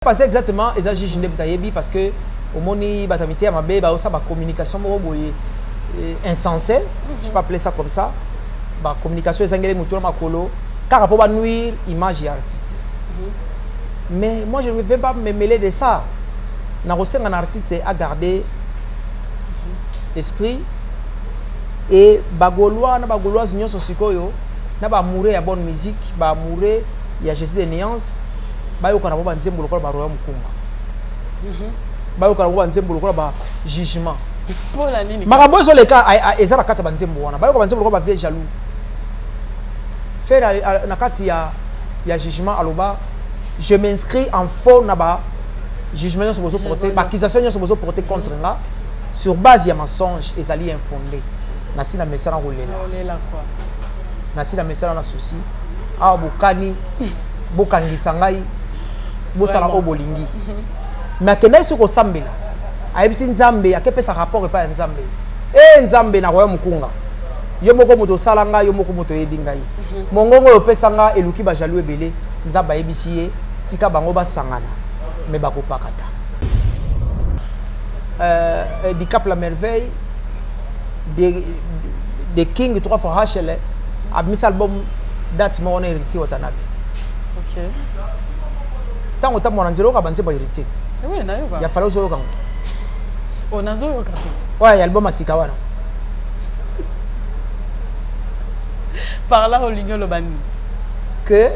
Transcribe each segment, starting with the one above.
Passé exactement et ça j'ai parce que au moni batamité ma bé ba ça ba communication insensée, je peux appeler ça comme ça. Ba communication ezangele mutu na makolo car pour ba nuire image artiste. Mais moi je ne vais pas me mêler de ça. Na resenga un artiste à garder esprit et bagolois na bagoloise nyonso sikoyo na ba mourir ya bonne musique, ba mourir ya geste de nuances. Bayo kana bo banzembo lokola ba roya mukunga. Bayo kana bo banzembo lokola ba jugement. Pola nini? Makambo zo leka ezala kata banzembo wana. Bayo kana banzembo lokola ba vie jaloux. Faire na kati ya jugement aloba je m'inscris en faux na ba jugement sur bozo porter, ba accusation sur bozo porter contre nga sur base ya mensonge ezali infondé. Na sina message na rolela. Rolela quoi. Na sina message na souci. Ah bokani bokangisa ngai bosala obolingi mais kenai soko sambela ayebisi nzambe akepesa rapport epa nzambe nzambe na roya mukunga yo moko moto sala ngai yo moko moto yebi ngai mongongo opesa nga eluki ba jaloux ebele nzambe ayebisi ye tika bango basangana mais bakopakata du Cap la Merveille de King 3 fois HL a mis album date mo on héritier Watanabe. OK. Tant autant mon anzelo ka banze ba héritier. Oui, na yo ba. Ya falo zo ka. On a zo yo ka. Ouais, album asika wana. Par là au ligno le bani. Que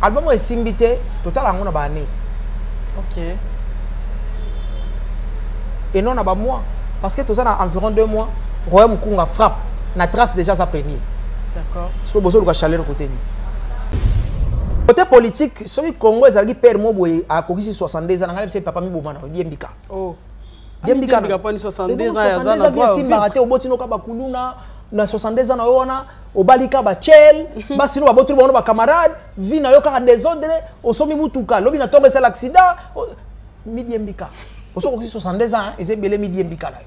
album est simbité total ngona ba né. OK. Et non na ba mois parce que tout ça na environ 2 mois, Royaume Kunga frappe na trace déjà sa première. D'accord. Parce que bozo luka chaleur côté ni. Côté politique, celui Congo ezali père mo boye a kokisi 62 ans ngala c'est papa mi bomana Diembika. Oh. Diembika pas 62 ans ya zana ba simbaraté obotino ka bakuluna na 62 ans na yona obalika ba chel basino ba botru ba camarade vi na yo ka désordre osomi mutuka lobi na tombe c'est l'accident mi Diembika. Oso kokisi 62 ans ezebele mi Diembika là.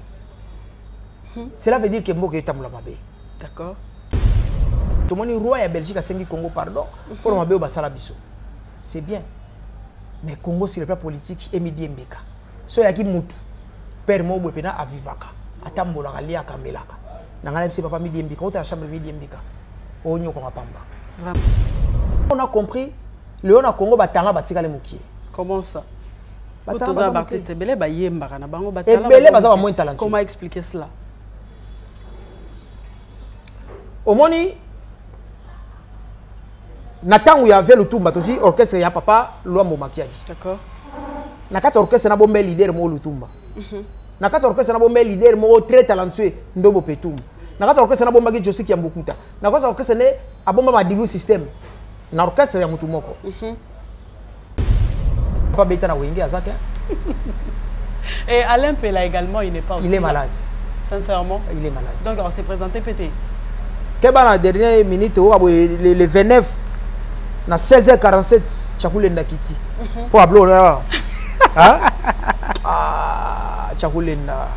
Cela veut dire que Mboka est amula mabe. D'accord. Tout le monde roi à Belgique a sengi Congo pardon pour mabe au basala biso. C'est bien. Mais Congo sur le plan politique et midi mbeka. So yaki mutu père mo bopena avivaka. Atambola kalia kamelaka. Nangala c'est papa midi mbeka, autre la chambre midi mbeka. Onyo ko mapamba. Vraiment. On a compris le on a Congo batanga batika le mukie. Comment ça? Batanga Tous les artistes belé ba yembaka na bango batala. Belé baza moins talentueux. Comment expliquer cela? Au moni Natangu ya avait le tout matosi orchestre ya papa Luambo Makiadi. D'accord. Nakati orchestre na bombe leader mo Lutumba. Nakati orchestre na bombe leader mo très talentueux Ndobo Petum. Nakati orchestre na bombe gi Josi Kiambukuta. Nakati orchestre ne abomba Madilu system. Na orchestre ya mutu moko. Papa Beta na wenge azaka. Et Alain Pela également, il n'est pas aussi. Il est malade. Sincèrement. Il est malade. Donc on s'est présenté pété. Keba na dernière minute le 29 na 16h47 Chakulenda Kiti. Pour ablo là. Hein? Ah, Chakulenda.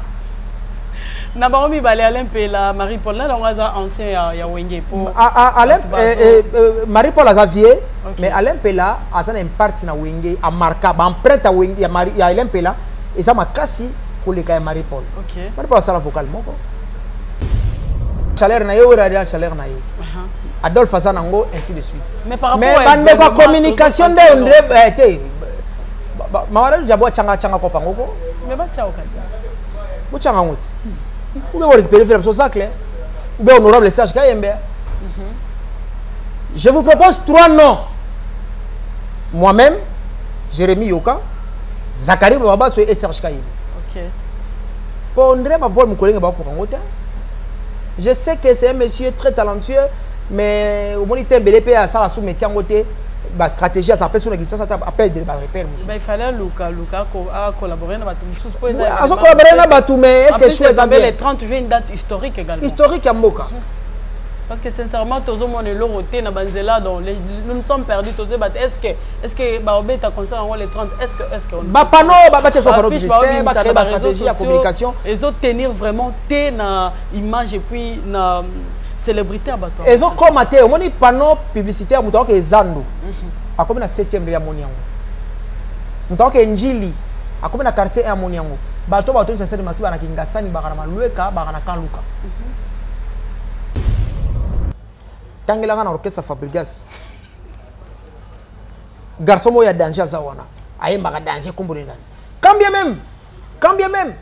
Na baromi balé Alain Pela Marie-Paul là on a ancien ya Wenge pour Alain Marie-Paul Xavier mais Alain Pela a un impact na Wenge a marqué empreinte à Wenge ya Alain Pela et ça m'a cassé pour les cas Marie-Paul. OK. Marie-Paul ça la vocal moko. Salaire na yo radio salaire na yo. Adolphe Azanango ainsi de suite. Mais par rapport à la communication de André été mawara jabo changa ko pangoko. Mais ba tchao kazi. Bo changa ngoti. Ou bien récupérer faire ça clair. Ou bien honorable Serge Kayembe. Je vous propose 3 noms. Moi-même, Jérémy Yoka, Zachary Babaso et Serge Kayembe. OK. Pour André Babol Mukolenga ba ko ngota. Je sais que c'est un monsieur très talentueux, mais au moins il est belé à ça la sous métier en côté, la stratégie à sa personne qui ça appelle des repères. Il fallait Luca collaborer dans Batou. Ah, ça collaborer dans Batou, mais est-ce que je suis bien? Les 30 juin une date historique également. Historique à Mboka. Parce que sincèrement, tous les monde est l'oroté na banzela donc nous sommes perdus tous les est-ce que Baobé ta concert en les 30 est-ce que on ba pano ba ba sur pano publicitaire ba créer la stratégie à communication et autres tenir vraiment té na image et puis na célébrité à bateau et autres commenter au moins panneau publicitaire muto que Zando a comme na 7e ya moniango Ntoke njili akome na quartier ya Moniango bato bato ça c'est mati bana kingasani bakana malueka bakana kanluka tangela na orchestre Fabregas garçon mo ya danger zawana aye maka danger kumburi nani quand bien même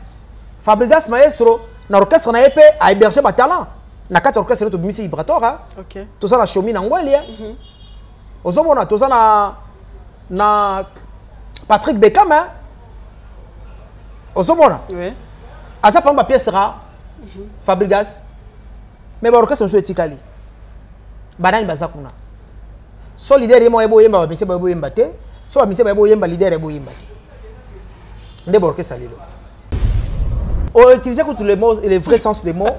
Fabregas maestro na orchestre na épée a héberger ba talent na kati orchestre to bimisi vibratoire OK to ça na shomi na ngweli ozomona to ça na Patrick Beckham hein ozomona oui asa pamba pièce ra Fabregas mais ba orchestre so etikali banani bazakuna so leader yemo ebo yemba ba mise ba ebo yemba te so ba mise ba ebo yemba leader ebo yemba te nde ba orchestre lelo on utilise tous les mots et les vrais sens des mots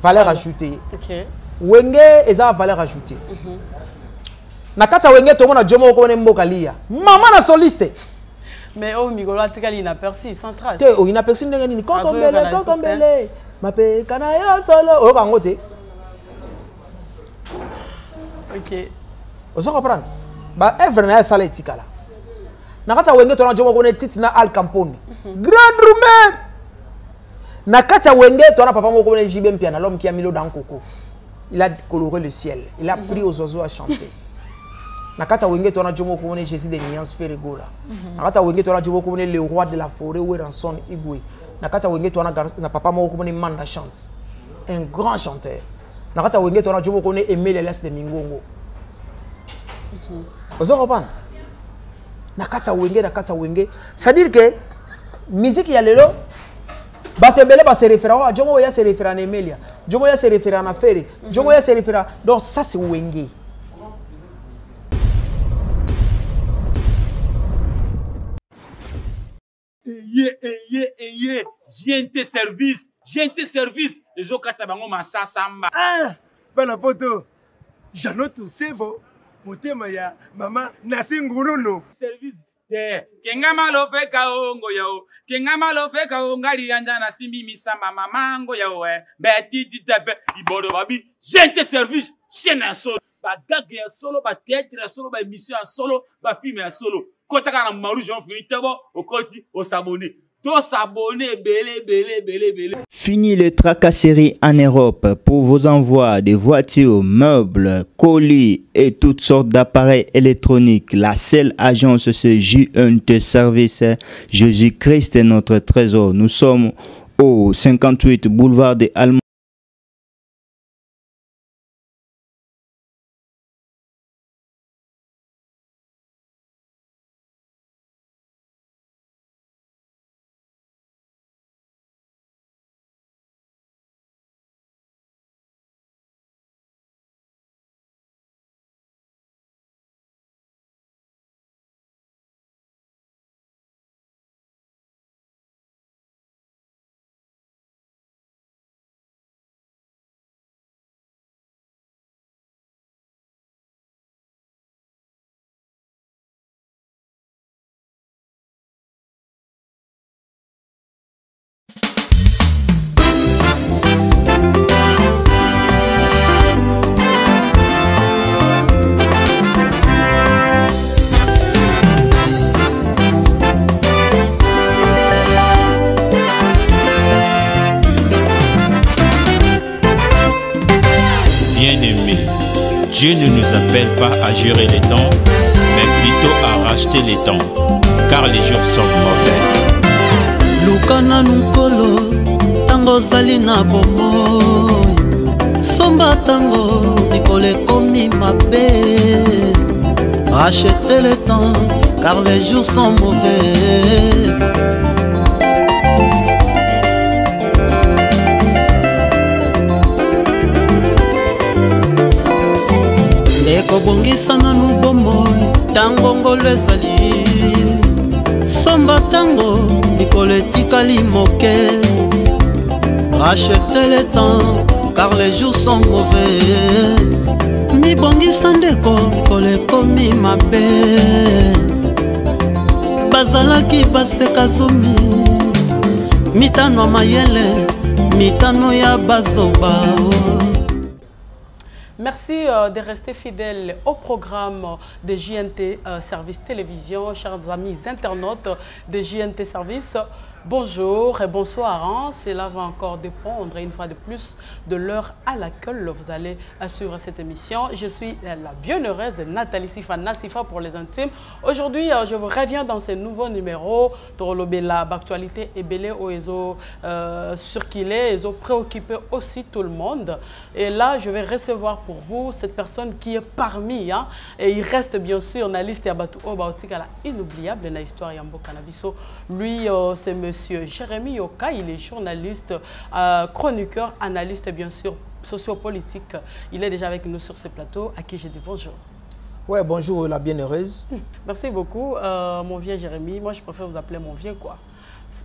valeur ajoutée OK wenge eza valeur ajoutée na kata wenge to mona jomo ko mboka lia mama na soliste mais oh migolo atikali na persi sans trace te o ina persi ndenge nini kokombele mape kana ya solo o kango te OK ozo comprendre ba evre na sala etikala na kata wenge to na jomo ko ne titi na Al Capone grand rumeur na kata wenge to na papa moko ne jibe mpiana l'homme qui a mis l'eau dans le coco il a coloré le ciel il a pris aux oiseaux à chanter na kata wenge to na jomo ko ne Jésus des nuances Ferregola na kata wenge to na jomo ko ne le roi de la forêt Weranson Igwe na kata wenge to na papa moko ko ne Manda chante un grand chanteur na kata wenge to na jomo ko ne Aimé les laisse de Mingongo ozo comprendre na kata wenge ça veut dire que musique ya lelo bato belé ba se référent à jomo ya se référent à Emilia jomo ya se référent à Ferry jomo ya se référent donc ça c'est wenge GNT service les okata bango masa samba bana poto jano to sevo motema ya mama nasinguruno service kenga malope kaongo yao kenga malope kaongali yanda na simbi misamba mamango yao beti ditepe ibodo babi GNT service chaîne solo ba gag ya solo ba théâtre ya solo ba émission ya solo ba film ya solo kotaka na maru jean finitebo okoti o s'abonner. Fini les tracasseries en Europe pour vos envois de voitures, meubles, colis et toutes sortes d'appareils électroniques. La seule agence c'est JNT Service. Jésus-Christ est notre trésor. Nous sommes au 58 boulevard des Allemands. Dieu ne nous appelle pas à gérer les temps, mais plutôt à racheter les temps, car les jours sont mauvais. Lukana nukolo, tango zalina bomo, somba tango, nikole komi mabe. Rachetez le temps, car les jours sont mauvais. Ekobongisa nanu bomoi tango ngolo ezali somba tango mikolo etikali moke. Rachetez le temps car les jours sont mauvais. Mibongisa ndeko mikolo ekomi mabe. Bazalaki baseka zomi mitano mayele mitano ya bazoba. Merci de rester fidèles au programme de JNT Service Télévision, chers amis internautes de JNT Service. Bonjour et bonsoir. Hein. Cela va encore dépendre une fois de plus de l'heure à laquelle vous allez assurer cette émission. Je suis la bienheureuse Nathalie Sifa pour les intimes. Aujourd'hui, je vous reviens dans ce nouveau numéro pour l'actualité et belé au circuler, ils ont préoccupé aussi tout le monde. Et là, je vais recevoir pour vous cette personne qui est parmi. Hein, et il reste bien sûr la liste à Batou Obaotika, inoubliable dans l'histoire Yambo Cannabiso. Lui, c'est Monsieur Jérémy Yoka, il est journaliste, chroniqueur, analyste bien sûr, sociopolitique. Il est déjà avec nous sur ce plateau, à qui je dis bonjour. Ouais, bonjour la bienheureuse. Merci beaucoup, mon vieux Jérémy. Moi, je préfère vous appeler mon vieux quoi.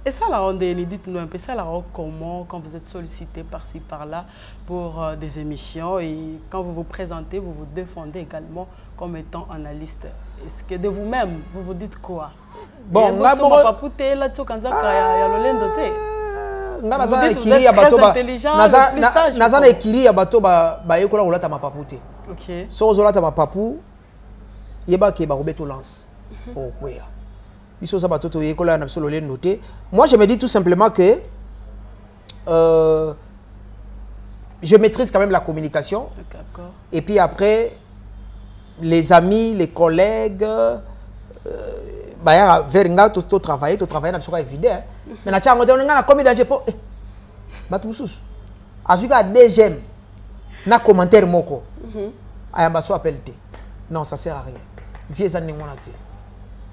Et ça, la ronde, dites-nous un peu, ça, la ronde, comment, quand vous êtes sollicité par-ci, par-là pour des émissions et quand vous vous présentez, vous vous défendez également comme étant analyste. Est-ce que de vous-même, vous vous dites quoi? Bon, vous êtes très intelligent, le plus sage. Nazana ekiri ya bato ba yekola olata mapapute. OK. So ozolata mapapu yeba ke ba robeto lance. Okweya. Biso za bato to yekola na biso lolendo te. Moi je me dis tout simplement que je maîtrise quand même la communication. D'accord. Et puis après les amis, les collègues bah vers nga to travailler na biso ka évident. Mais na tia ngote nga na commis danger po batu mususu. Azuka deuxième na commentaire moko. Ayamba so appelle te. Non, ça sert à rien. Vieux ani ngona te.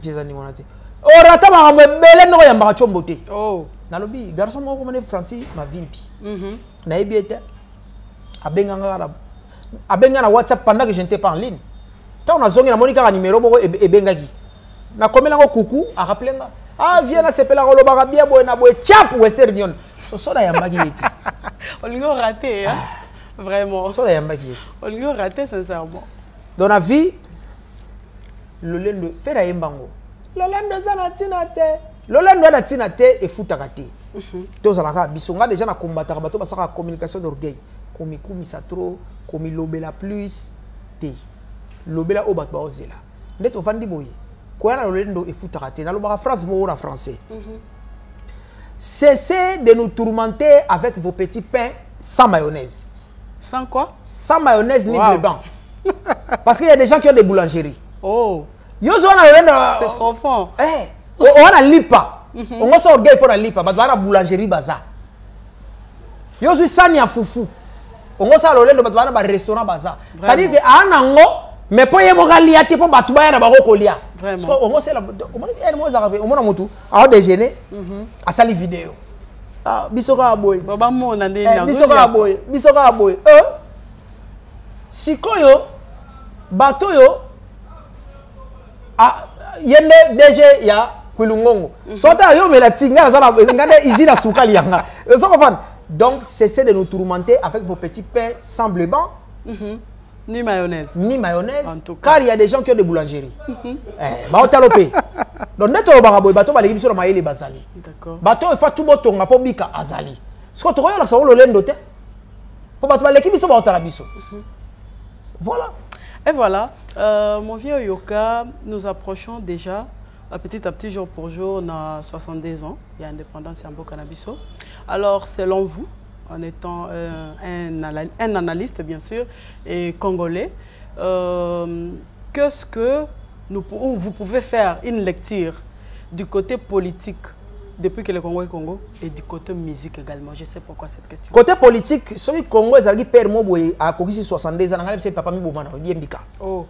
Vieux ani ngona te. Orata ma bele no yamba chombo te. Oh. Nalobi garçon moko mane Francis ma vimpi. Na ebiete. Abenga na WhatsApp pendant que je n'étais pas en ligne. Tant on a zongi na monika ka numéro moko ebengaki. Na komela ngo kuku a rappeler nga. Ah viens na sepela ko lobaka bien boy na boy chap Western Union. So soda yamba ki. On l'a raté hein. Vraiment. Soda yamba ki. On l'a raté sincèrement. Dans la vie le lendo fait la yembango. Le lendo za tina te. Le lendo na tina te e futaka te. To za la bisonga déjà na combattre bato ba saka communication d'orgueil. Komi kumisa trop, komi lobela plus te. Lobela o bato ba ozela. Ndeto vandi boye. Quoi na lolendo e futaka te. Na lobaka phrase mo na français. Cessez de nous tourmenter avec vos petits pains sans mayonnaise. Sans quoi? Sans mayonnaise ni dedans. Parce qu'il y a des gens qui ont des boulangeries. Oh. C'est profond. On a lipa. On a ça orgueil pour la lipa. On a boulangerie baza. Yo suis sani à foufou. On a ça lolendo on a restaurant baza. Ça veut dire que anango mais pour y moka liate pour batubaya na bako kolia. Vraiment. On a c'est la on a mutu a déjeuner à sali vidéo. Ah bisoka boy. Baba mo na ndeni. Bisoka boy. Sikoyo bato yo yende DG ya Kwilungongo. Sota yo mela tinga za na ngane izina sukali yanga. So comprendre. Donc cessez de nous tourmenter avec vos petits pains sans bleu blanc. Ni mayonnaise. Ni mayonnaise. Car il y a des gens qui ont des boulangeries. Ba otalopé. Donc neto ba boy bato ba lekibiso na mayele bazali. D'accord. Bato e fa tubo tonga po bika azali. Sko to yo la sa lo lendo te. Po bato ba lekibiso ba otala biso. Voilà. Et voilà, mon vieux Yoka, nous approchons déjà petit à petit, jour pour jour, on a 62 ans, il y a indépendance Yambo Cannabiso. Alors, selon vous, en étant un analyste, bien sûr, et congolais, qu'est-ce que vous pouvez faire une lecture du côté politique depuis que le Congo est Congo et du côté musique également? Je sais pourquoi cette question. Côté politique, celui Congo est allé père Moboye à Kokisi 62 ans, c'est papa mi bobana Diembika. Oh.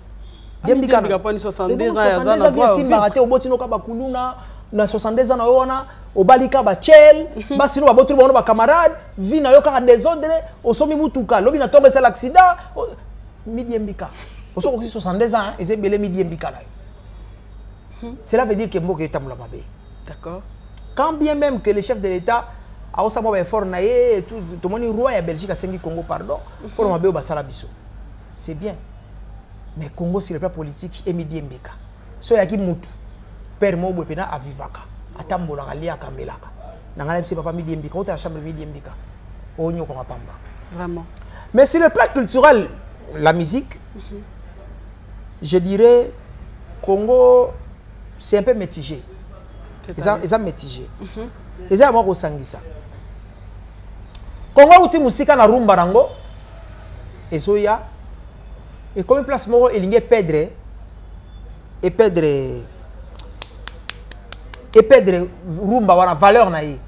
Diembika pas 62 ans, il a bien si maraté au botino ka bakuluna na 62 ans na yona au balika ba chel basino ba botu ba camarade vi na yo ka désordre au somi mutuka lobi na tombe c'est l'accident mi Diembika. Au so Kokisi 62 ans et c'est belé mi Diembika là. Cela veut dire que Mboka est amula mabe. D'accord. Quand bien même que le chef de l'État a aussi un effort naé tout le monde roi à Belgique a sengi Congo pardon pour le mabé basala biso. C'est bien. Mais Congo sur le plan politique est midi mbeka. So yaki mutu père mobo pena avivaka. Atambola galia kamelaka. Nangala c'est papa midi mbeka, on la chambre midi mbeka. Onyo ko pamba. Vraiment. Mais sur le plan culturel la musique, je dirais, Congo, c'est un peu mitigé. Ils ont mitigé. Ils ont moi sangisa. Congo uti musika na rumba rango, ezoya, et comme place moro elinge perdre, et perdre rumba wana valeur na ye.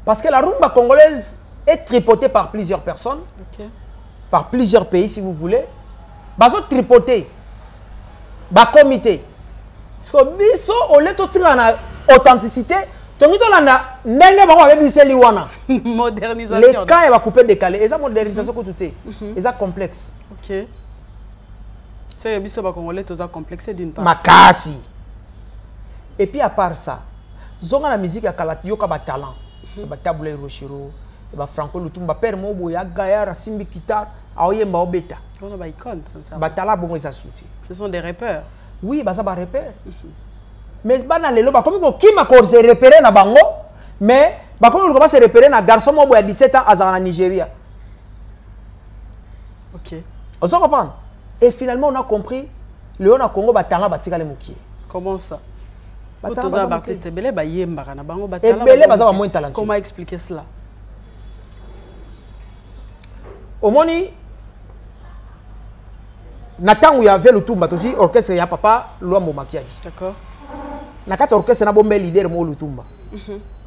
Parce que la rumba congolaise est tripotée par plusieurs personnes, par plusieurs pays si vous voulez. Bazo tripoté, ba comité. Parce que biso au lieu de tirer na authenticité, tongito landa ndenge bango avec biseli wana. Modernisation. Les cas va couper décalé. Et ça modernisation que tout est. Et ça complexe. OK. C'est biso ba congolais tous a complexé d'une part. Makasi. Et puis à part ça, zonga la musique ya kalati yoka ba talent. Ba tabule roshiro, ba Franco Lutumba père mobo ya gaya rasimbi guitare, aoyemba obeta. On a ba icône sincèrement. Ba tala bongo ça souti. Ce sont des rappeurs. Oui, bah ça va repère. Mais bana lelo ba comme ko kima ko se repérer na bango, mais ba comme ko se repérer na garçon mobo ya 17 ans à Nigeria. OK. On se comprend. Et finalement on a compris le on a Congo ba talent ba tika le mukie. Comment ça? Tous artistes belé ba yemba na bango ba talent. Belé ba za moins talentueux. Comment expliquer cela? Au moni Natangu ya velo Lutumba tosi orchestre ya papa Luambo Makiadi. D'accord. Nakati orchestre na bombe leader mo Lutumba.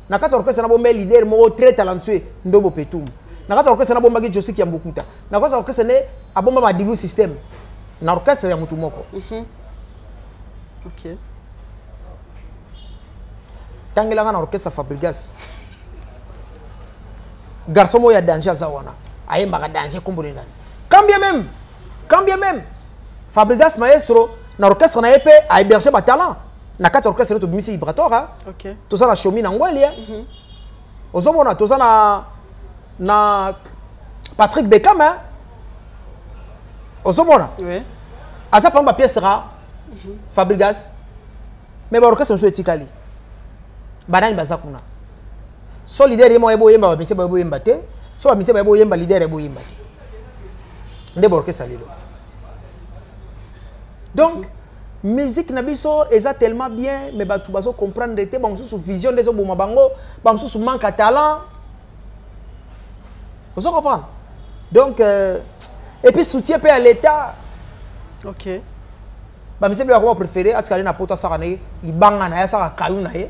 Nakati orchestre na bombe leader mo très talentueux Ndobo Petum. Nakati orchestre na bomba ki Josi Kiambukuta. Nakati orchestre ne abomba Madilu system. Na orchestre ya mutu moko. OK. Tangela na orchestre Fabregas. Garçon mo ya danger zawana. Ayemba ka danger kumburi nani. Quand bien même Fabregas maestro na orchestre na épée a hébergé ba talent na kati orchestre to bimisi vibratoire. OK. To ça na Shomi na Ngwelia. Ozomona to ça na Patrick Beckham hein. Ozomona. Oui. Asa pamba pièce ra Fabregas. Mais ba orchestre so etikali. Banani bazakuna. So leader yemo ebo yemba ba mise ba ebo yemba te. So ba mise ba ebo yemba leader ebo yemba te. Nde ba orchestre lelo. Donc, musique nabiso est tellement bien, mais tu vas comprendre que tu as vision des autres bango, tu manque de talent. Vous comprenez? Donc, et puis soutien à l'État. OK. Bah, monsieur le préféré, à ce na poto sarane, il banga na ya sara kayou na ye.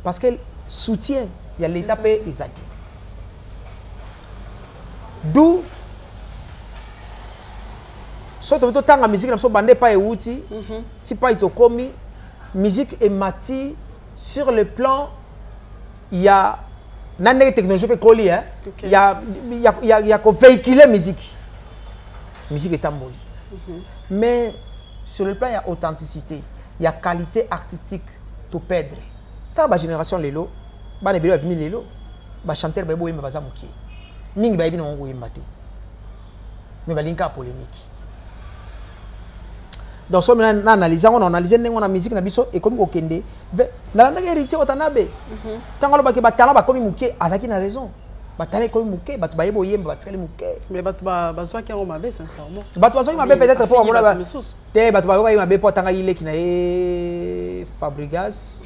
Parce que soutien, il y a l'État paye exati. D'où so to tanga musique na so bande pa e outi ti pa ito komi musique et mati sur le plan il y a nane technologie pe koli hein il y a ko véhiculer musique est tamboli mais sur le plan il y a authenticité il y a qualité artistique to perdre ta ba génération lelo ba ne belo mi lelo ba chanteur ba bo yimba ba zamuki mingi ba yibina ngo yimba te mais ba linka polémique. Donc, si on analyse la musique, et comme on kende, dans la héritier otanabe. Tant que le batala ba comme muke, azaki na raison. Batala comme muke, bat baye boyem, bat skali muke. Mais bat bazo ki on mabe sincèrement. Bat bazo ki mabe peut-être pour amona ba. Te bat bazo ki mabe pour tanga ile ki na e Fabregas.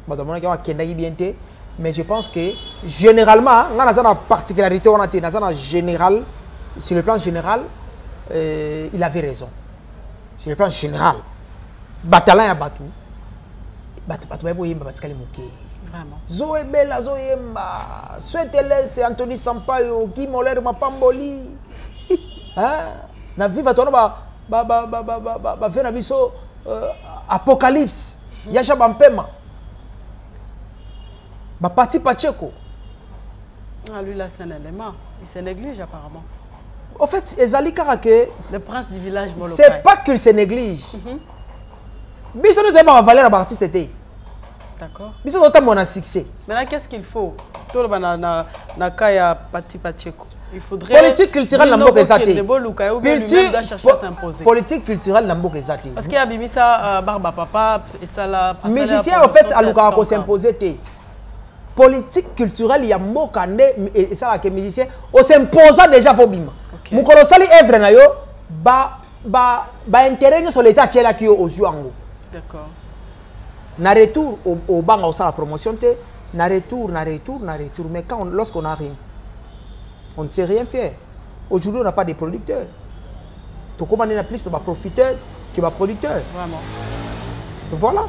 Bat amona ki wa kenda ki bien te, mais je pense que généralement, on a une particularité on a té, na général, sur le plan général, il avait raison. Sur le plan général, batalan ya batu, batu bebo yemba batikali muke. Vraiment. Zoé Bella, Zoé Yemba, Souhaitez c'est Anthony Sampaio, Guy Moller Mapamboli. Hein? Na viva tono ba fait na biso apocalypse. Yasha Bampema. Ba Pati Pacheco. Ah lui là c'est un élément, il se néglige apparemment. En fait, Ezali Karake, le prince du village Molokai. C'est pas qu'il se néglige. Biso ne doit pas valer la artiste était. D'accord. Biso doit avoir un succès. Maintenant qu'est-ce qu'il faut? Tout le na kaya Pati Pacheco. Il faudrait politique culturelle n'amboka ezate. Politique culturelle n'amboka ezate. Parce qu'il y a bimisa barba papa et ça la musicien en fait aluka ko s'imposer té. Politique culturelle il y a mboka et ça la que musicien on s'imposa déjà vos bima. mukolo sali œuvre na yo ba intérêt sur l'état tiela ki yo ozuango. D'accord. Na retour au banga au la promotion te na retour mais quand lorsqu'on a rien on ne sait rien faire. Aujourd'hui on n'a pas de producteurs. To commander na plus de profiteurs que ba producteurs. Vraiment. Voilà.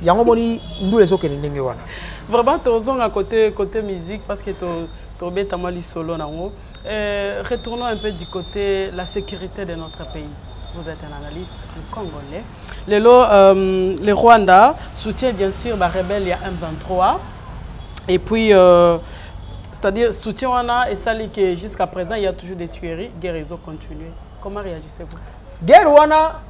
Yango moni nous les autres ndenge wana. Vraiment tozonga côté musique parce que to beta mali solo nango. Retournons un peu du côté la sécurité de notre pays. Vous êtes un analyste congolais. Le Rwanda soutient bien sûr les rebelles, il y a M23. Et puis, c'est-à-dire, soutien et ça dit que jusqu'à présent, il y a toujours des tueries, guérison continue. Comment réagissez-vous? Guerre Rwanda,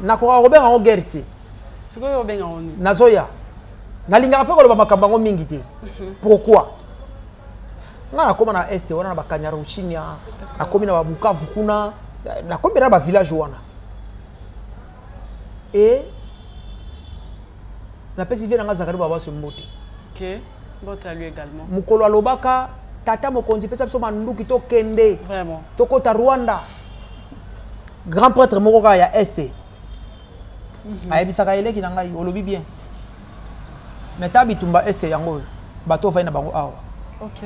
nakora Robert en guerre ti. C'est quoi Robert en Nazoya. Nalinga pas ko ba makambango mingi te. Pourquoi? Na koma na este wana na bakanyaro chinya, na komi na Bukavu kuna, na komi na ba village wana. Et na pesi vient nga Zakari baba so mbote. OK. Mbote à lui également. Mukolo alobaka tata mokonzi pesa biso manduki to kende. Vraiment. Tokota Rwanda. Grand prêtre moko ka ya este. Ayebisaka eleki na ngai olobi bien. Mais ta bitumba este yango bato fa na bango awa. OK.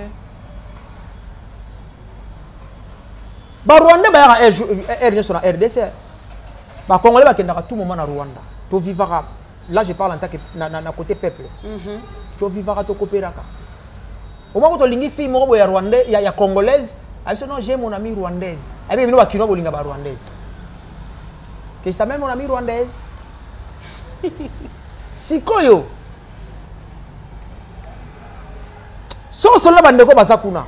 Ba Rwanda ba ya RDC sur la RDC. Ba Congolais ba kenda tout moment na Rwanda. To vivra. Là je parle en tant que na côté peuple. To vivra to coopéraka. Au moment où to lingi fille moko ya Rwandais ya congolaise, elle non j'ai mon ami rwandaise. Et bien bino ba kino bolinga ba rwandaise. Que c'est même mon ami rwandaise. Sikoyo. So solo bandeko bazakuna.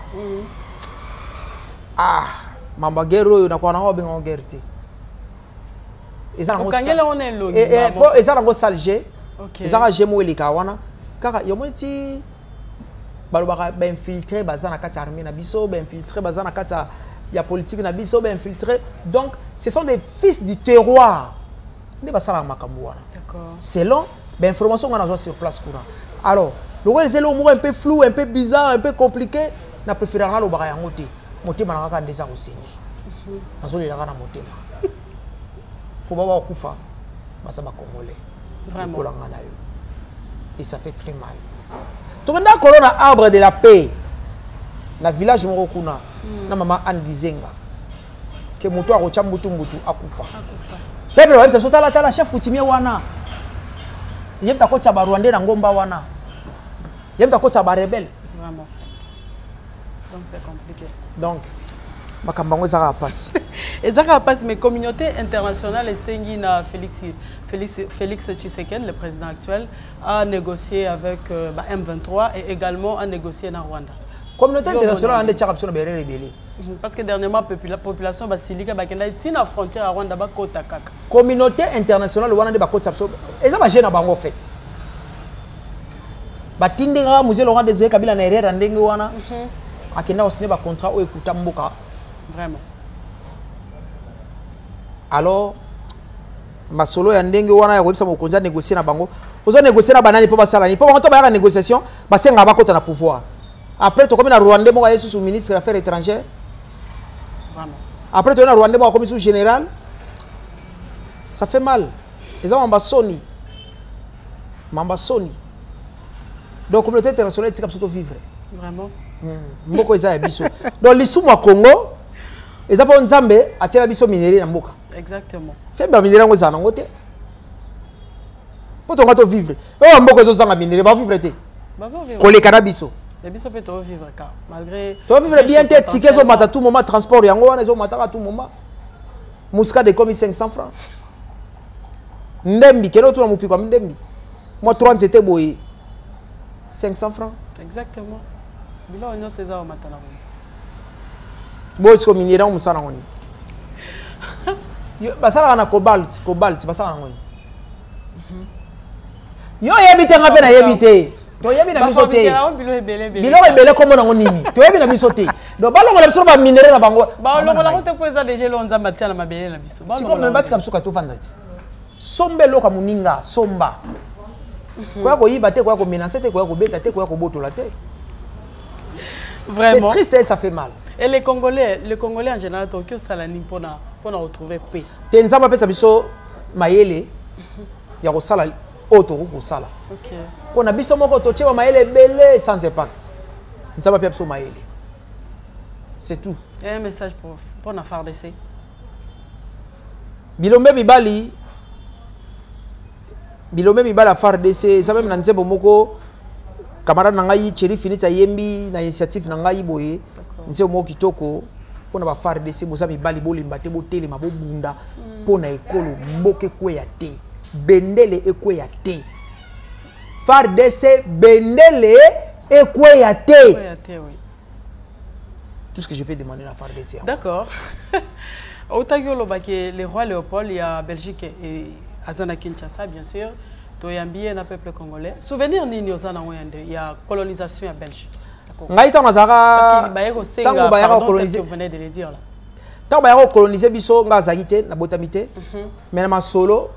Ah, mambagero yo na kwa na obi ngongerte. Okangela on est logi. Et ça rango salge. OK. Et ça jemo elika wana. Kaka yomoti balobaka ba infiltrer bazana kati armée na biso, ba infiltrer bazana kati ya politique na biso, ba infiltrer. Donc ce sont des fils du terroir. Ne basala makambo wana. D'accord. Selon ba information qu'on a sur place courant. Alors, le roi c'est le mot un peu flou, un peu bizarre, un peu compliqué, na préféré na lo baka yango te. Motema na kaka ndeza ko signer. Azoli la kana motema. Pour baba kufa basa ba congolais vraiment et ça fait très mal. Tout le monde a arbre de la paix na village morokuna na mama Andizenga que moto a rocha mbutu akufa peuple wa bisa sotala tala chef kutimia wana yemta ko tsa ba Rwanda na ngomba wana yemta ko tsa ba rebelle vraiment donc c'est compliqué donc makambango ça passe. Et ça passe, mais communauté internationale et Sengina Félix Tshisekedi, le président actuel, a négocié avec M23 et également a négocié dans Rwanda. Communauté internationale a des chapsons rebelle. Parce que dernièrement la population basilika bakenda tina frontière à Rwanda ba kota kaka. Communauté internationale wana de ba kota chapsons. Et ça va gêner bango en fait. Ba tindinga musée Laurent Désiré Kabila na erreur ndenge wana. Akenda osine ba contrat o ekuta mboka. Vraiment. Alors masolo ya ndenge wana ya kobisa mokonza négocier na bango ozo négocier na banani po basala ni po bango to ba ya négociation basenga bakota na pouvoir après to comme na Rwanda mo ya sous ministre des affaires étrangères vraiment après to na Rwanda mo comme sous général ça fait mal les gens mamba soni donc communauté internationale tika pso to vivre vraiment mboko eza ya biso donc lisumu ya Congo eza po nzambe atiela biso minerie na mboka. Exactement. Fait ba minerie ngo zana ngote. Poto ngato vivre. O mboko zo zanga minerie ba vivre te. Bazo vivre. Ko le kanabiso. Les biso peut to vivre car malgré to vivre bien te ticket zo mata tout moment transport yango wana zo mata tout moment. Muska de comme 500 francs. Ndembi kero tu na mupi kwa ndembi. Moi 30 c'était boye. 500 francs. Exactement. Bilo onyo César mata na bonzi. Boy ko minerie on musana ngoni. Yo basala na cobalt basala ngoni. Yo yebite ngape na yebite. To yebi na misote. Bilo ebele komo na ngonini. To yebi na misote. Do balongo la biso ba minerie na bango. Ba longo la kote poeza déjà lonza matia na mabele na biso. Si comme mbati kam suka to vandati. Sombe loka muninga somba. Kwa ko yiba te kwa ko menacer te kwa ko beta te kwa ko botola te. Vraiment. C'est triste et ça fait mal. Et les Congolais en général, Tokyo Salani pour retrouver paix. Tenzama pesa biso mayele ya ko sala auto ko sala. OK. Pona biso moko to tcheba mayele belé sans impact. Nzamba pesa biso mayele. C'est tout. Et un message pour na FARDC. Bilombe Bibali a FARDC, ça même nanzebo moko camarade nangai Thierry Finita Yembi na initiative nangai boye. Nzebo moko kitoko pona ba FARDC boza Bibali bolimba te botele mabobunda pona ekolo mboke kweya te. Bendele ekweya te. FARDC bendele ekweya te. Ekweya te, oui. Tout ce que je peux demander à FARDC. D'accord. Au Tagolo, le roi Léopold, il y a Belgique et Azana Kinshasa, bien sûr. Toyambi un peuple congolais. Souvenir ni Ozana Wende, il y a colonisation à Belgique. Ngaïta Mazara. Parce qu'il y a colonisé. Vous venez de le dire là. Tant que vous colonisé biso ngazagité na botamité. Mais na solo.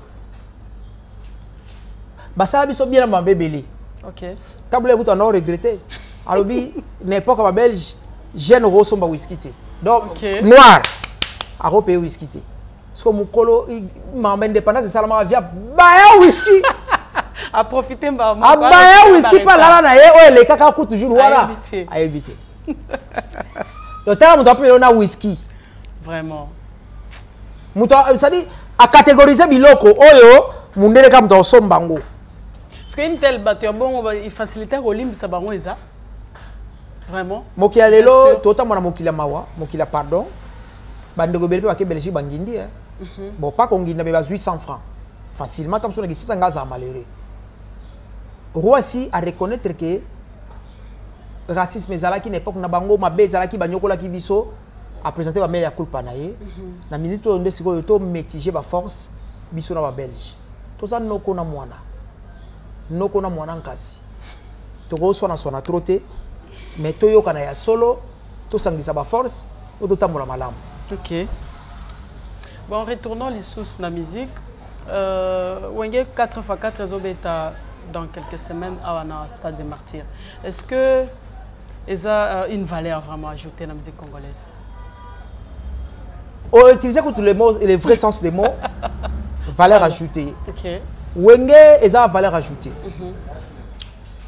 Basa biso bien na bébélé. OK. Quand vous avez regretté. Alors bi n'importe quoi belge, jeune rosso ba whisky té. Donc noir. A repayé whisky té. Parce que mon colo m'a indépendance de Salama via baya whisky. A profiter ba baya whisky pas là na ye les kaka coûte toujours voilà. A éviter. Le temps on appelle on a whisky. Vraiment. Muto ça dit à catégoriser biloko oyo mundele ka muto sombango. Parce qu'une telle bateau bon il facilite olimbi sa bango eza. Vraiment. Mokila lelo tota mona mokila mawa, mokila pardon. Bandego belpe ba ke Belgique bangindi hein. Bon pas qu'on guinde ba 800 francs. Facilement comme ça on a 600 ngaza malheureux. Roi si à reconnaître que racisme ezala ki n'époque na bango mabe ezala ki banyokola ki biso a présenter ba mele ya culpa na ye. Na minute on de siko to métiger ba force biso na ba belge. To ça noko na mwana. Noko na mwana nkasi. To go so na troté. Mais toyo kana ya solo to sangisa ba force ou to tamura malamu. OK. Bon, retournons les sources de la musique. Wenge 4x4 Zobeta dans quelques semaines à un stade des martyrs. Est-ce que il y a une valeur vraiment ajoutée dans la musique congolaise? On utilise tous les mots et les vrais sens des mots. Valeur ajoutée. OK. Wenge il y a valeur ajoutée.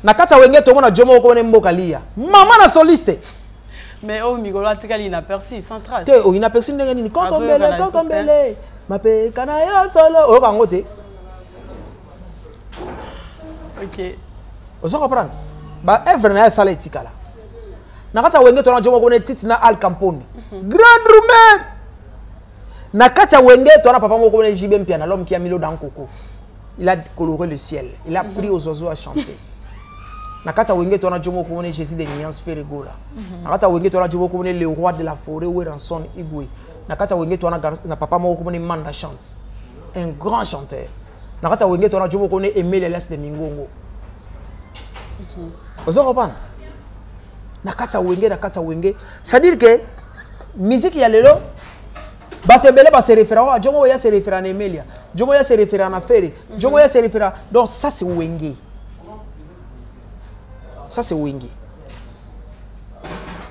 Nakata wenge to mona jomo ko ne mboka lia. Maman na soliste. Mais au Migolo tikali na persi sans trace. Te o ina persi ndenge nini kokombele. Mape kana yo solo o bango te. OK. Ozo comprendre. Ba evre na sala etikala. Nakata wenge to na jomo ko ne titi na Al Campone. Grand Roumain. Nakata wenge to na papa moko ko ne JB Mpia na l'homme qui a mis l'eau dans coco. Il a coloré le ciel. Il a pris aux oiseaux à chanter. Nakata wenge to na jomo ko ne Jésus de Niance Ferregola. Nakata wenge to na jomo ko ne le roi de la forêt Weranson Igwe. Nakata wenge to na papa moko ko ne Manda chante. Un grand chanteur. Nakata wenge to na jomo ko ne Aimé Lélès de Mingongo. Vous comprenez? Nakata wenge. C'est-à-dire que musique ya lelo batebele ba se référent à jomo ya se référent à Emelia. Jomo ya se référent à Ferré. Jomo ya se référent. Donc ça c'est wenge. Ça c'est Wenge.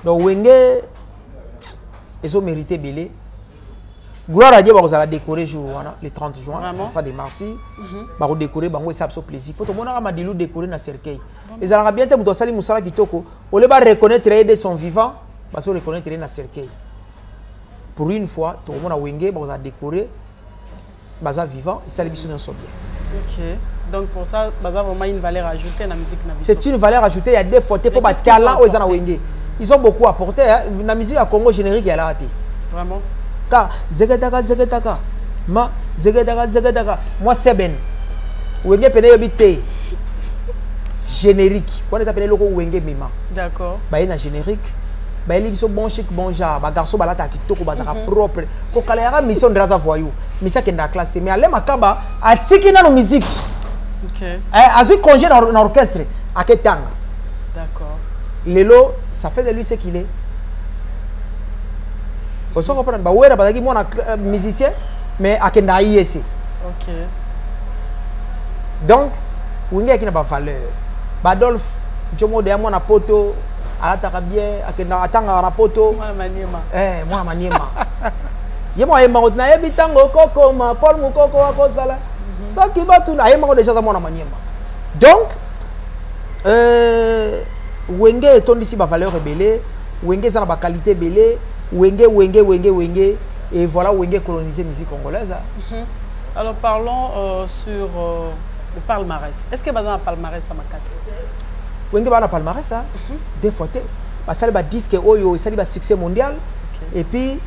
Donc Wenge, ils ont mérité belé. Gloire à Dieu, vous allez décorer jour le 30 juin, au stade des martyrs. Vous allez décorer, vous allez faire plaisir. Pour tout le monde, vous allez décorer dans le cercueil. Ils allez bien vous allez Moussala Kitoko. Vous allez reconnaître de son vivant, vous allez reconnaître dans le cercueil. Pour une fois, tout le monde a Wenge, vous allez décorer, vous allez vivant, et ça les bien. OK. Donc pour ça, il y a vraiment une valeur ajoutée dans la musique. C'est une valeur ajoutée. Il y a des photos pour les talents aux Wenge. Ils ont beaucoup apporté. Dans la musique à Congo générique, il y a là. Vraiment. Car Zegetaka. Ma Zegetaka. Moi, c'est Ben. Wenge Pene Yobite. Générique. On appelle le Wenge Mima. D'accord. Bah, il y a générique. Bah, il y a bon chic, bon genre. Bah, garçon, bah, là, t'as kitoko, bah, ça propre. Quand il y a une mission de raza voyou. Mais ça, qui est dans la classe. Mais allez, ma kaba, à tiki na no musique. OK. À ce congé dans l'orchestre, à quel temps? D'accord. Lelo, ça fait de lui ce qu'il est. Vous comprenez? Bah, ouais, parce que moi, musicien, mais à quel IEC. OK. Donc, Wenge qui n'a pas valeur. Badolf, Jomo de Amon Apoto, alataka bien akenda atanga na poto Mwana Maniema. mwana Maniema ye mo ayemba na yebi tango kokoma Paul Mukoko wakozala saki batu na ayemba déjà za mwana Maniema donc wenge etondisi ba valeur ebele wenge za na ba qualité belé wenge et voilà wenge coloniser musique congolaise. Alors parlons sur le palmarès. Est-ce que bazan palmarès ça makas? Wenge ba na palmarès ça des fois ba sali ba disque oyo sali ba succès mondial et puis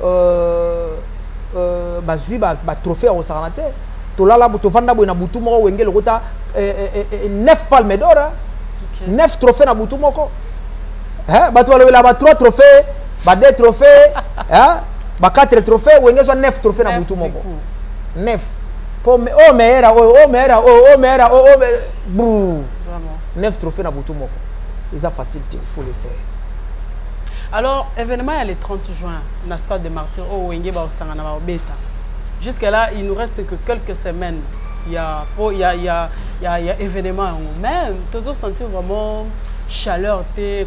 ba zui ba trophée au Saranate to lala to vanda bo na butu moko wenge lokota 9 palmes d'or 9 trophées na butu moko ba to la ba 3 trophées ba 2 trophées ba 4 trophées wenge so 9 trophées na butu moko 9 pour oh meilleur 9 trophées na butu moko c'est facile il faut le faire. Alors événement il est 30 juin na stade de Martyrs au wenge ba osanga na ba beta. Jusque là il nous reste que quelques semaines. Il y a événement même toujours sentir vraiment chaleur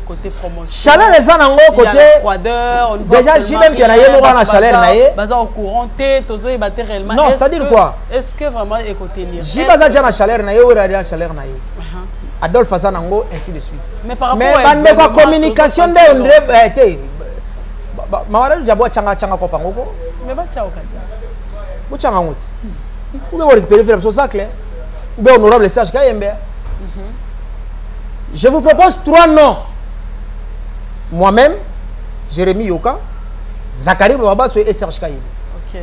côté promotion. Chaleur les gens en haut côté froideur. Déjà j'ai même bien ailleurs la chaleur naie. Baza au courant toujours il battait réellement. Non, c'est-à-dire quoi? Est-ce que vraiment écouter lire? J'ai baza déjà la chaleur naie ou la chaleur naie. Adolphe Azanango ainsi de suite. Mais par rapport à la communication de André Mawara Jabo changa ko pangoko. Mais ba tia okazi. Bo changa ngoti. Ou bien récupérer faire ça clair. Ou bien honorable Serge Kayembe. Je vous propose 3 noms. Moi-même, Jérémy Yoka, Zachary Babaso et Serge Kayembe. OK.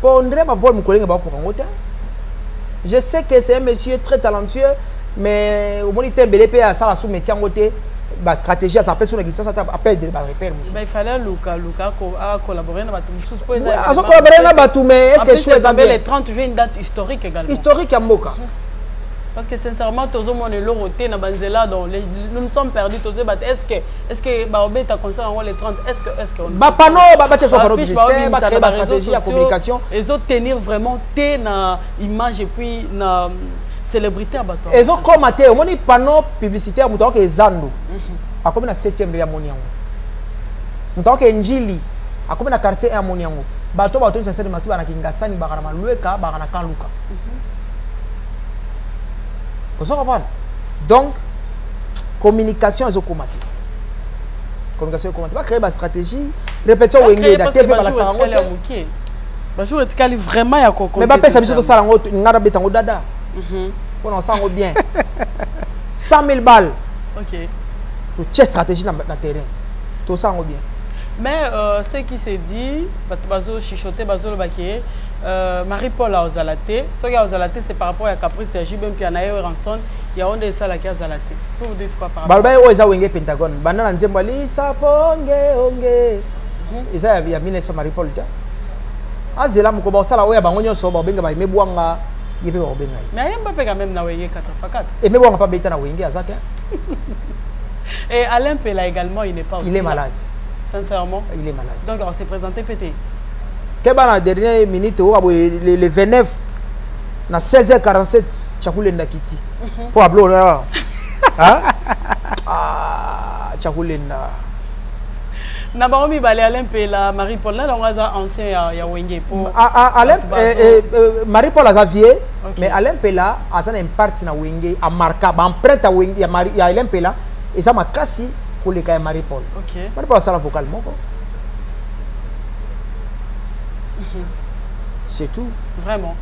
Pour André Babol mon collègue ba pour ngota. Je sais que c'est un monsieur très talentueux mais au moins il est belé à ça la sous métier ngoté. Ba stratégie à sa personne qui ça appelle de ba repère. Mais il fallait Luca collaborer dans bateau sous pour ça. Ah, collaborer dans bateau mais est-ce que je suis les 30 juin une date historique également. Historique à Mboka. Parce que sincèrement tous mon loroté na banzela donc nous nous sommes perdus tous est-ce que ba obeta concert en les 30 est-ce que on ba pano ba chef pano publicitaire ba créer ba stratégie à communication et autres tenir vraiment na image et puis na célébrité à bateau. Et ont commenté on dit panneau publicitaire muto ke Zando akomi na 7e ya moniango muto ke Njili akomi na quartier ya moniango bato bato ça c'est mati ba na kingasani ba kana malueka ba kana kanluka. Donc communication est commenté. Communication est commenté. Pas créer ma stratégie, répétition wenge da TV ba la sarango. Ba jour etikali vraiment ya kokoko. Mais ba pesa biso to sarango ngara betango dada. On en sent bien. 100 000 balles. OK. Pour cette stratégie dans terrain. Tout ça bien. Mais ce qui s'est dit, bazo chichoté bazo le baké Marie-Paul a ozalate. Ce qui a ozalate c'est par rapport à Caprice Sergi même puis anayo ranson, il y a onde ça la qui a ozalate. Vous vous dites quoi par rapport? Balba oza wenge Pentagone. Banda nzembo ali saponge onge. Isa ya mine fa Marie-Paul ta. Azela muko ba sala oya bango nyonso ba benga ba mebwanga yepe ba benga. Mais ayamba pe quand même na wenge 4x4. Et mebwanga pas beta na wenge azaka. Et Alain Pela également il n'est pas aussi. Il est malade. Sincèrement. Il est malade. Donc on s'est présenté pété. Keba na dernière minute le 29 na 16h47 Chakulenda Kiti. Pour ablo là. Hein? Ah, Chakulenda. Na baromi balé Alain Pela Marie-Paul là on a ancien ya wenge pour Alain Marie-Paul Xavier mais Alain Pela a un impact na wenge a marqué ba empreinte wenge ya Alain Pela et ça m'a cassé pour les cas Marie-Paul. OK. Marie-Paul ça la vocal moko. C'est tout. Vraiment.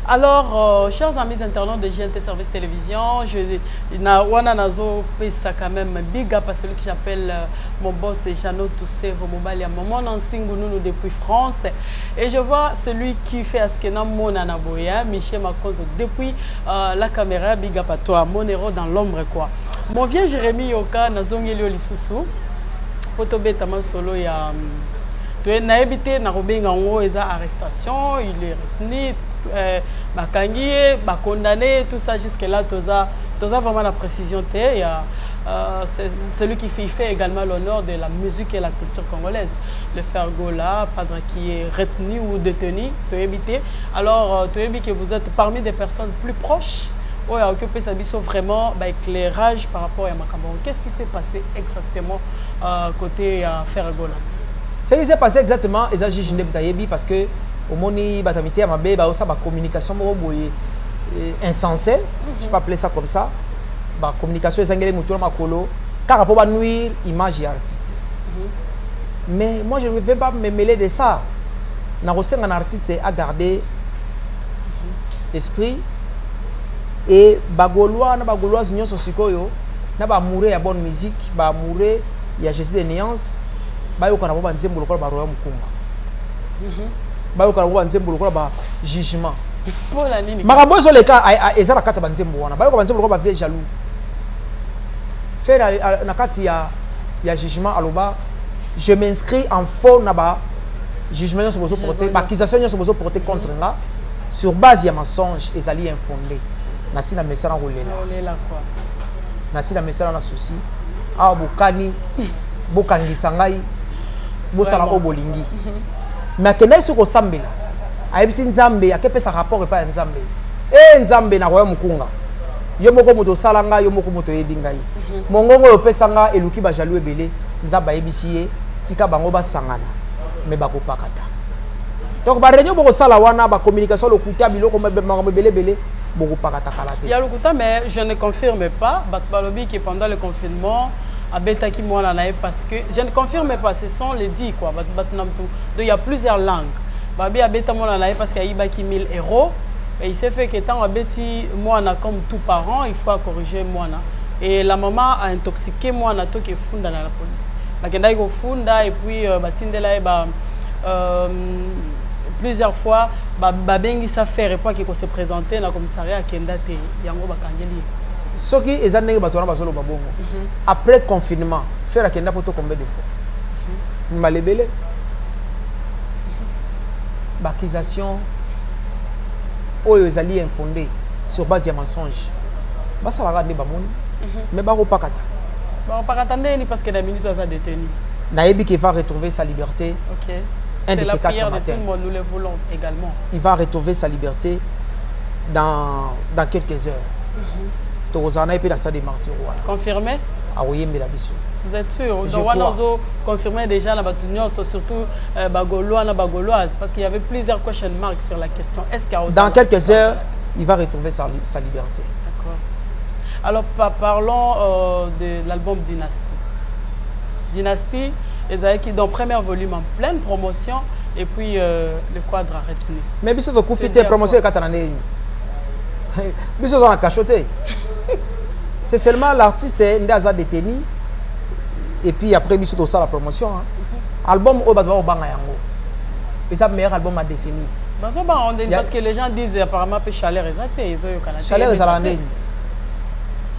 Alors, chers amis internautes de GNT Service Télévision, wana nazo pesa quand même big up à celui qui j'appelle mon boss Jano Toussevo Mobali à Maman Nansingu nous depuis France et je vois celui qui fait Askena Mona Naboya Michel Makozo depuis la caméra big up à toi mon héros dans l'ombre quoi. Mon vieux Jérémy Yoka nazongeli lisusu potobeta masolo ya tu na habité na robenga ngo eza arrestation il est retenu bakangi ba condamné tout ça jusque là toza vraiment la précision il y a c'est celui qui fait également l'honneur de la musique et la culture congolaise le Fergola padre qui est retenu ou détenu tu habité alors tu habité que vous êtes parmi des personnes plus proches Oh, a occupé sa biso vraiment éclairage par rapport à Makambo. Qu'est-ce qui s'est passé exactement côté Ferregola? Ce qui s'est passé exactement, et ça j'ai parce que au moni batamité à ma bébé, ça ba communication insensée, je peux appeler ça comme ça. Ba communication ezangele mutura makolo, car pour nuire image et artiste. Mais moi je ne vais pas me mêler de ça. Un artiste à garder esprit et bagolois na bagolois union sosikoyo na ba mourir ya bonne musique ba mourir ya geste de nuance ba yo kana bo banzembo lokola ba roya mukunga ba yo kana bo banzembo lokola ba jugement voilà nini makambo zo le cas ezala kata banzembo wana ba yo banzembo lokola ba vie jaloux faire na kati ya jugement aloba je m'inscris en faux na ba jugement sur besoin porter accusation sur besoin porter contre là sur base ya mensonge ezali infondé. Nasi na mesana rolela quoi. Nasi na mesana na souci. Ah bokani bokangisa ngai bosala ko bolingi. Mais kenai soko sambela. Ayebisi nzambe akepesa rapport pa nzambe. Nzambe na roya mukunga. Yo moko moto salanga yo moko moto yebi ngai. Mongongo yo pesa nga eluki ba jaloux ebele nzamba yebisi ye tika bango ba sangana. Mais bako pakata. Donc ba réunion boko sala wana ba communication le kuta biloko belé beaucoup pakata kalate. Il y a le kuta mais je ne confirme pas Batbalobi qui pendant le confinement a betaki moi parce que je ne confirme pas ce sont les dits quoi donc il y a plusieurs langues. Babi a beta moi parce qu'il y a ibaki 1000 € et il s'est fait que tant a beti moi comme tout parent il faut corriger moi et la maman a intoxiqué moi to qui funda dans la police. Bakenda iko funda et puis batindela ba plusieurs fois babengi sa faire et puis qui se présenter dans le commissariat à Kenda te yango bakangeli ce qui est année batona basolo babongo après confinement faire à Kenda poto combien de fois malebele l'accusation oyo ezali infondé sur base de mensonge basa la garder bamoni mais bako pakata ndeni parce que la minute a détenu nayebi qui va retrouver sa liberté. OK. Un de ces 4 matins. Nous le voulons également. Il va retrouver sa liberté dans quelques heures. Tozana et puis la stade des martyrs. Confirmé? Ah oui, mais la biso. Vous êtes sûr? Je crois. Confirmé déjà la bataille, surtout bagolois na bagoloise, parce qu'il y avait plusieurs question marks sur la question. Est-ce qu'il y a dans quelques heures, il va retrouver sa liberté. D'accord. Alors parlons de l'album Dynastie. Dynastie. Qui dans le premier volume en pleine promotion et puis le quadre a retenu. Mais biso de confiter promotion quand on est biso on a cachoté. C'est seulement l'artiste ndaza détenu et puis après biso de ça la promotion album au badwa banga yango. Et ça meilleur album à décennie. Parce que les gens disent apparemment peu chaleur exacté ils ont au Canada. Chaleur ezalande.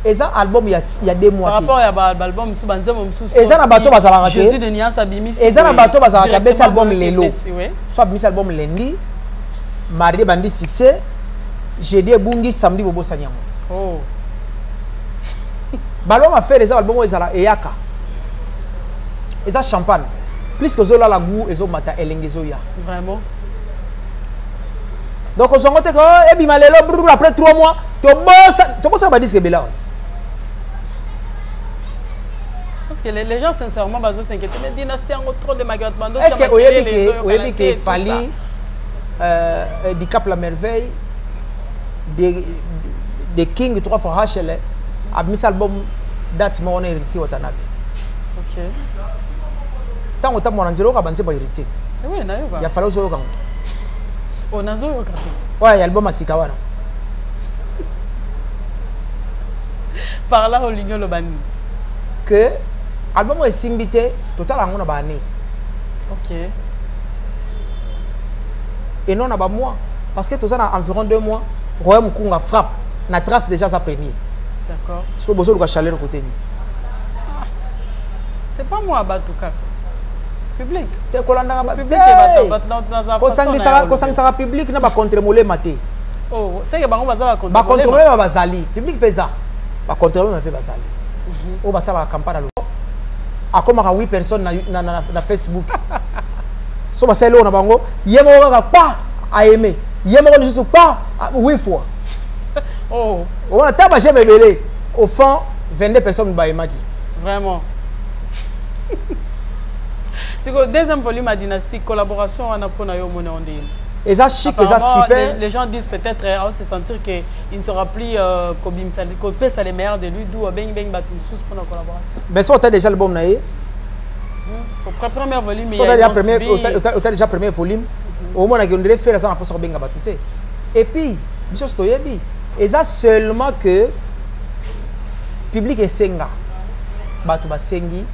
Et ça album il y a 2 mois. Par rapport à l'album sous banzemo sous. Et ça na bateau bazala Je suis de Niance Abimisi. Et ça na bateau bazala bête album lelo. Soit mis album lundi, mardi bandi succès, jeudi bungi samedi bobo sanyango. Oh. Balom a fait les albums ezala eyaka. Et ça champagne. Plus que zola la goût et zo mata elengezo ya. Vraiment. Donc on s'en compte que et bima lelo après 3 mois, to bossa ba disque bela. Parce que les gens sincèrement s'inquiètent. Mais Dynastie a trop de magasins. Est-ce que Oyebi qu'il fallait du Cap la Merveille de King 3 fois HL a mis album date mais on est héritier au Tanabe. OK. Tant que mon anzelo ka banze ba héritier. Oui, na yo ba. Ya falo zo ka. O nazo yo ka. Ouais, album asika wana. Par là au ligno le bani. Que album est simbité total en on a banné. OK. Et non, on a mois. Parce que tout ça, a environ 2 mois, Royaume Kunga frappe. La trace déjà sa premier. D'accord. Parce que besoin de chaleur côté. C'est pas moi, Batouka. Public. T'es collant public. Quand ça public, n'a pas contre-molé maté. Oh, c'est que bango baza ba contre-molé ba bazali. Public pesa. Ba contre-molé ma pe bazali. Oh ba ça va campagne là. A comme 8 personnes na Facebook. So ba ça là on a bango, yemo ga pas à aimer. Yemo juste pas 8 fois. Oh, On a tabé chez Bébélé. Au fond, 22 personnes baïmaki. Vraiment. C'est que deuxième volume à Dynastie, collaboration en apprenant au monde. Et ça chic, et ça super. Les gens disent peut-être à se sentir qu'il ne sera plus Kobim ça les meilleurs de lui, d'où Beng Beng Batum Sous pour la collaboration. Mais ça, on a déjà le bon naïe. Au premier volume, il y a déjà premier volume. Au moins, on devrait faire ça pour sortir Benga Batouté. Et puis, et ça seulement que public est senga. Batou ba sengi.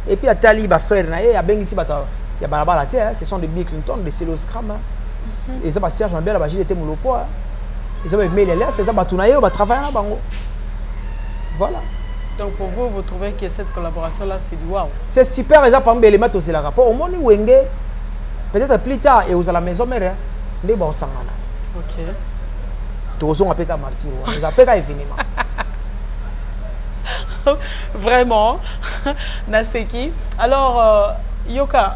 Et puis, à Tali, ba frère, il y a Bengi ici, il y a Balabala, ce sont des Bill Clinton, des Célos Scram. Et ça, Serge Mabel, il était mon lopo. Et ça, c'est ça, Batounaye, on va travailler là, bango. Voilà. Donc pour vous, vous trouvez que cette collaboration-là, c'est du waouh? C'est super, et ça, par exemple, les matos, c'est le rapport. Au monde, peut-être plus tard, et vous à la maison, mais les bons sangana. Ok. Tous on appelle Martin, on appelle événement. Vraiment, Naseki. Alors, Yoka,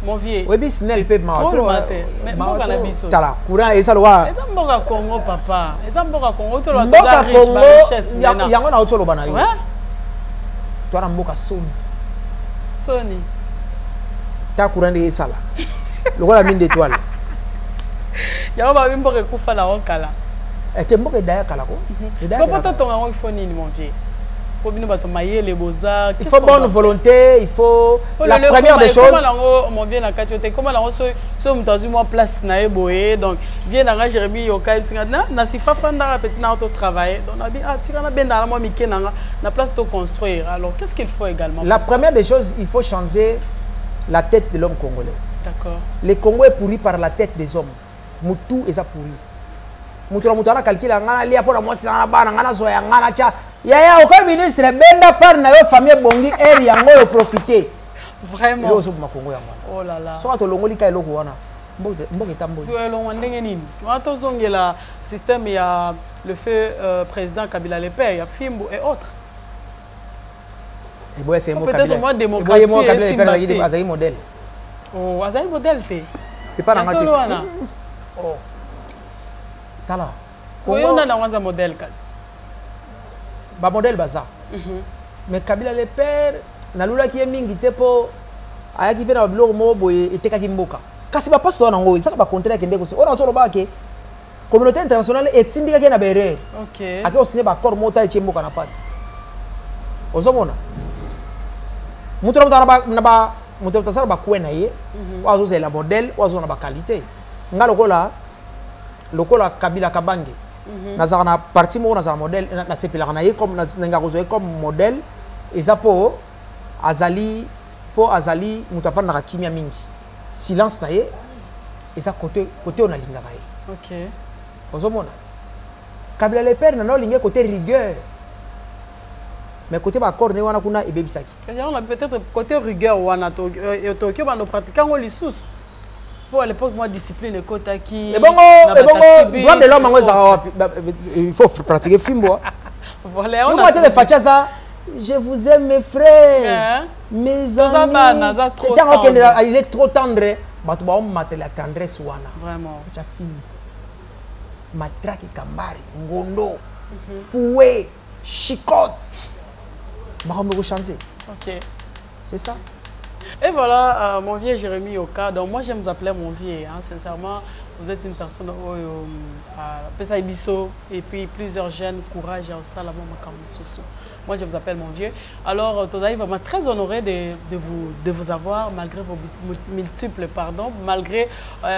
mon vieux. Oui, mais Snell peut m'attendre. Mais moi, je suis là. Tala, courant et ça doit. Et ça me boga Congo, papa. Et ça me boga Congo. Tu dois riche, ma richesse. Il y a un autre solo banayo. Ouais. Tu as un boga Sony. Sony. Tu as courant et ça là. Le roi la mine d'étoiles. Il y a un boga Koufa la Okala. Et tu es boga d'ailleurs Kalako. Est-ce que peut-être ton il faut ni mon vieux? Il faut bonne volonté, il faut la première des choses. Comment on place donc bien dans Jérémy Yoka na si fafanda petit na auto travail donc on a dit ah tu kana ben dans moi mike na place de construire. Alors qu'est-ce qu'il faut également? La première des choses, il faut changer la tête de l'homme congolais. D'accord. Le Congo est pourri par la tête des hommes. Moutou est ça pourri. Moutou mutana calcule ngana lia pour moi c'est na bana ngana zoya ngana cha. Yaya aucun ministre benda par na yo famille bongi air yango yo profiter. Vraiment. Oh là là. So atolongoli ka eloko wana. Mboke tambo. Tu es long ndenge nini? Wato zongela système il y a le feu président Kabila Lepere, il y a Fimbo et autres. Et boy c'est mo Kabila. Peut-être moi démocratie. Moi Kabila Lepere il azai modèle. Oh, azai modèle té. Et pas dans wana. Oh. Tala. Koyo na wanza modèle kasi. Ba modèle baza. Mais Kabila Lepere na lula ki mingi te po ayaki pe na biloko mo boye etekaki mboka. Kasi ba passe to na ngo isaka ba contrat kende ko se ona tsolo ba ke communauté internationale etindika ke na berere. OK. Ake osigné ba accord mota e mboka na passe. Ozomona. Mutu na ba mutu tasala ba kwena ye. Wazo ze la modèle, wazo na ba qualité. Nga lokola Kabila Kabange. Nazara na parti mo nazara modèle na sepela na ye comme nga kozo comme modèle et ça po azali mutafana na kimia mingi silence na ye et ça côté on a linga ye. OK. Ozomona Kabila Lepere na no linga côté rigueur mais côté ba accord ne wana kuna e bebisaki. On a peut-être côté rigueur wana to que ba no pratiquant les sous. Pour à l'époque, moi, discipline et quota qui. Et bon, droit de l'homme, il faut pratiquer Fimbo. Voilà, on a été les ça. Je vous aime, mes frères, mes amis. Il est trop tendre. On m'a la tendresse. Vraiment. Tu as Fimbo. Matraque Kambari, Ngondo, Fouet, Chicotte. Je vais changer. Ok. C'est ça. Et voilà, mon vieux Jérémy Yoka. Donc moi, j'aime vous appeler mon vieux. Hein. Sincèrement, vous êtes une personne et puis plusieurs jeunes, courage et ça, la moi, je vous appelle mon vieux. Alors, Todaï, vraiment très honoré de vous avoir, malgré vos multiples, pardon, malgré,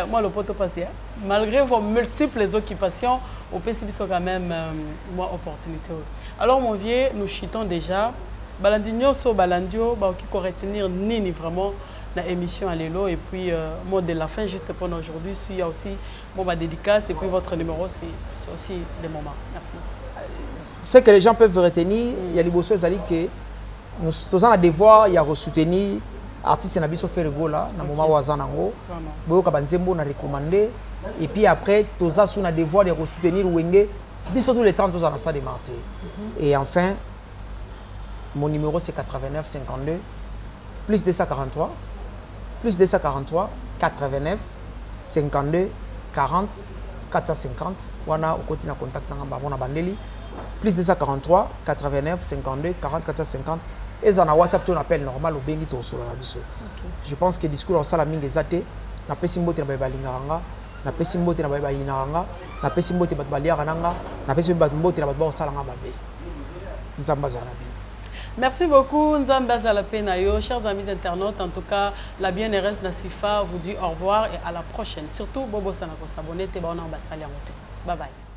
moi, le poteau passé, malgré vos multiples occupations, au PCB, quand même, moi, opportunité. Alors, mon vieux, nous chutons déjà. Balandinho so balandio qui retenir nini vraiment la émission à l'élo et puis mot de la fin juste pour aujourd'hui il y a aussi mon dédicace et puis votre numéro c'est aussi le moment. Merci. Ce que les gens peuvent retenir, il y a les bosses que nous avons un devoir il y a soutenir artiste na biso faire là na moment wazanango boyo kabanzembo na recommander et puis après toza sous na devoir de soutenir wenge biso tous les temps tous en stade de martyr. Et enfin mon numéro c'est 89 52 plus 243 89 52 40 450 wana au continent contact na bandeli plus 243 89 52 40 450 et dans WhatsApp tu on appelle normal au bengi to solo la biso. Je pense que discours au sala mingi zate na pesi mbote na ba balinganga na pesi mbote na ba bayinanga na pesi mbote bat baliaka nanga na pesi mbote na bat ba sala nga babe. Nzamba za na bino. Merci beaucoup, Nzamba Zalapenayo. Chers amis internautes, en tout cas, la bienheureuse Nassifa vous dit au revoir et à la prochaine. Surtout, Bobo Sanako s'abonner, Teba on a Bye bye.